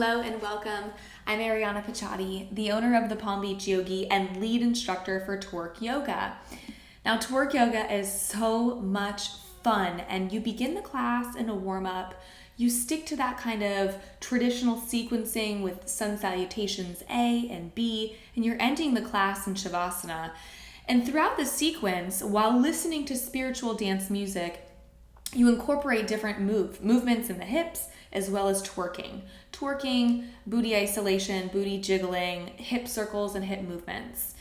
Hello and welcome. I'm Arianna, the owner of the Palm Beach Yogi and lead instructor for TWERK Yoga. Now, TWERK Yoga is so much fun, and you begin the class in a warm-up. You stick to that kind of traditional sequencing with sun salutations A and B, and you're ending the class in Shavasana. And throughout the sequence, while listening to spiritual dance music, you incorporate different movements in the hips as well as twerking. Twerking, booty isolation, booty jiggling, hip circles, and hip movements.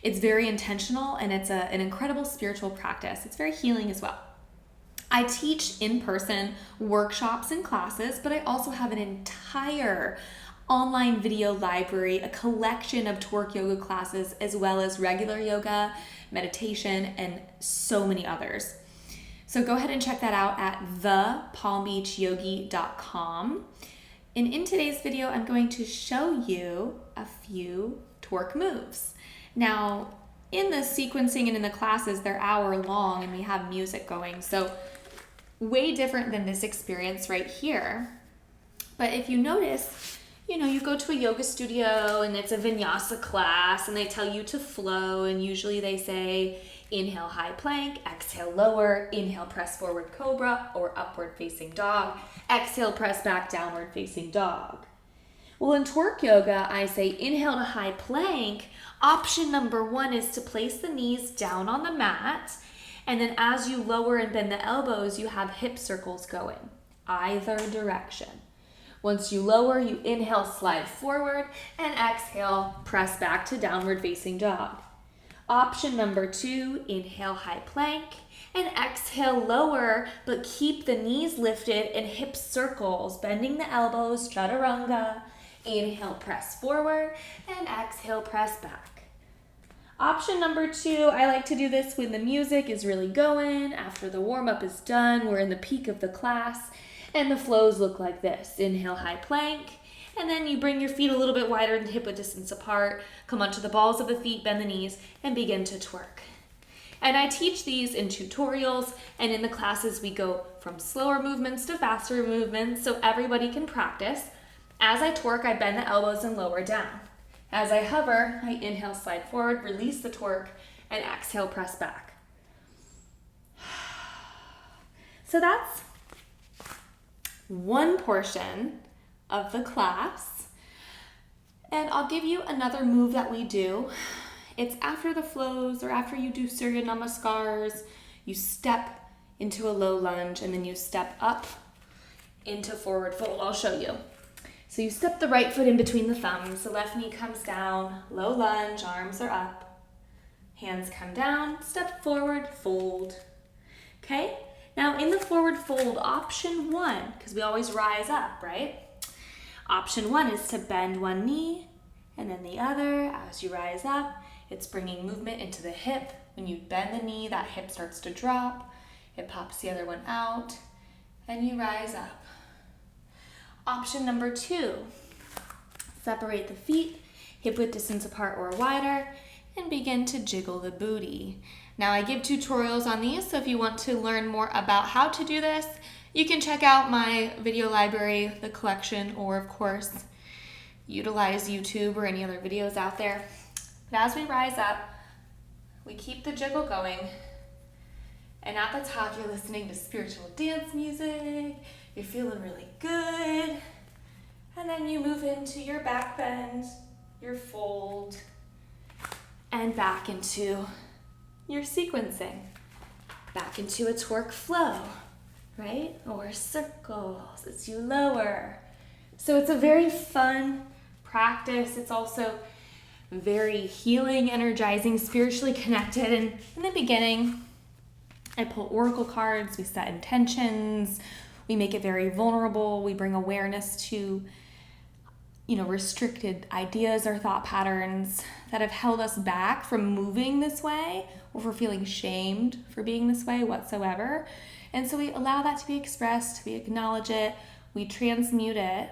It's very intentional and it's an incredible spiritual practice. It's very healing as well. I teach in-person workshops and classes, but I also have an entire online video library, a collection of TWERK yoga classes, as well as regular yoga, meditation, and so many others. So go ahead and check that out at thepalmbeachyogi.com. And in today's video, I'm going to show you a few TWERK moves. Now, in the sequencing and in the classes, they're hour long and we have music going. So way different than this experience right here. But if you notice, you go to a yoga studio and it's a Vinyasa class and they tell you to flow, and usually they say, inhale high plank, exhale lower, inhale press forward cobra or upward facing dog, exhale press back downward facing dog. Well, in TWERK yoga, I say inhale to high plank. Option number 1 is to place the knees down on the mat, and then as you lower and bend the elbows, you have hip circles going either direction. Once you lower, you inhale, slide forward, and exhale, press back to downward facing dog. Option number 2, inhale high plank and exhale lower, but keep the knees lifted and hip circles, bending the elbows, chaturanga. Inhale, press forward, and exhale, press back. Option number 2, I like to do this when the music is really going, after the warm-up is done, we're in the peak of the class, and the flows look like this. Inhale, high plank, and then you bring your feet a little bit wider than hip width distance apart, come onto the balls of the feet, bend the knees, and begin to twerk. And I teach these in tutorials, and in the classes we go from slower movements to faster movements so everybody can practice. As I twerk, I bend the elbows and lower down. As I hover, I inhale, slide forward, release the twerk, and exhale, press back. So that's one portion of the class, and I'll give you another move that we do. It's after the flows or after you do Surya Namaskars, you step into a low lunge and then you step up into forward fold. I'll show you. So you step the right foot in between the thumbs, the left knee comes down, low lunge, arms are up, hands come down, step forward, fold. Okay? Now in the forward fold, option 1, because we always rise up, right? Option 1 is to bend one knee and then the other. As you rise up, it's bringing movement into the hip. When you bend the knee, that hip starts to drop. It pops the other one out and you rise up. Option number 2, separate the feet, hip width distance apart or wider, and begin to jiggle the booty. Now I give tutorials on these, so if you want to learn more about how to do this, you can check out my video library, the collection, or of course, utilize YouTube or any other videos out there. But as we rise up, we keep the jiggle going. And at the top, you're listening to spiritual dance music. You're feeling really good. And then you move into your back bend, your fold, and back into your sequencing. Back into a TWERK flow, right? Or circles as you lower. So it's a very fun practice. It's also very healing, energizing, spiritually connected. And in the beginning, I pull oracle cards, we set intentions, we make it very vulnerable, we bring awareness to, restricted ideas or thought patterns that have held us back from moving this way, or for feeling shamed for being this way whatsoever. And so we allow that to be expressed, we acknowledge it, we transmute it,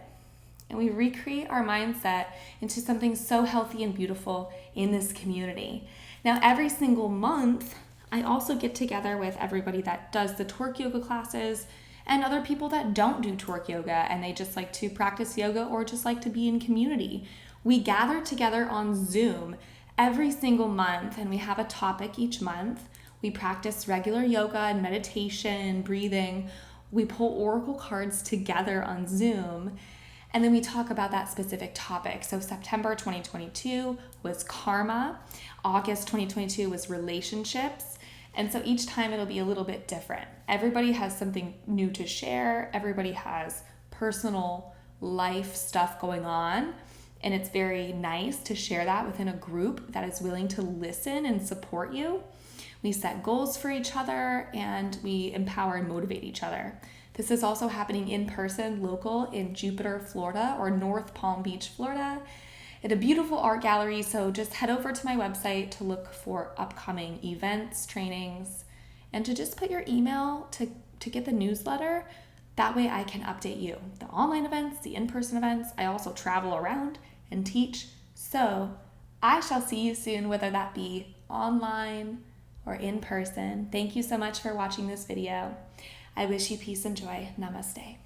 and we recreate our mindset into something so healthy and beautiful in this community. Now, every single month, I also get together with everybody that does the TWERK yoga classes and other people that don't do twerk yoga and they just like to practice yoga or just like to be in community. We gather together on Zoom every single month and we have a topic each month. We practice regular yoga and meditation, breathing. We pull oracle cards together on Zoom, and then we talk about that specific topic. So September 2022 was karma, August 2022 was relationships, and so each time it'll be a little bit different. Everybody has something new to share. Everybody has personal life stuff going on, and it's very nice to share that within a group that is willing to listen and support you. We set goals for each other and we empower and motivate each other. This is also happening in person, local in Jupiter, Florida, or North Palm Beach, Florida, at a beautiful art gallery. So just head over to my website to look for upcoming events, trainings, and to just put your email to get the newsletter. That way I can update you. The online events, the in-person events, I also travel around and teach. So I shall see you soon, whether that be online or in person. Thank you so much for watching this video. I wish you peace and joy. Namaste.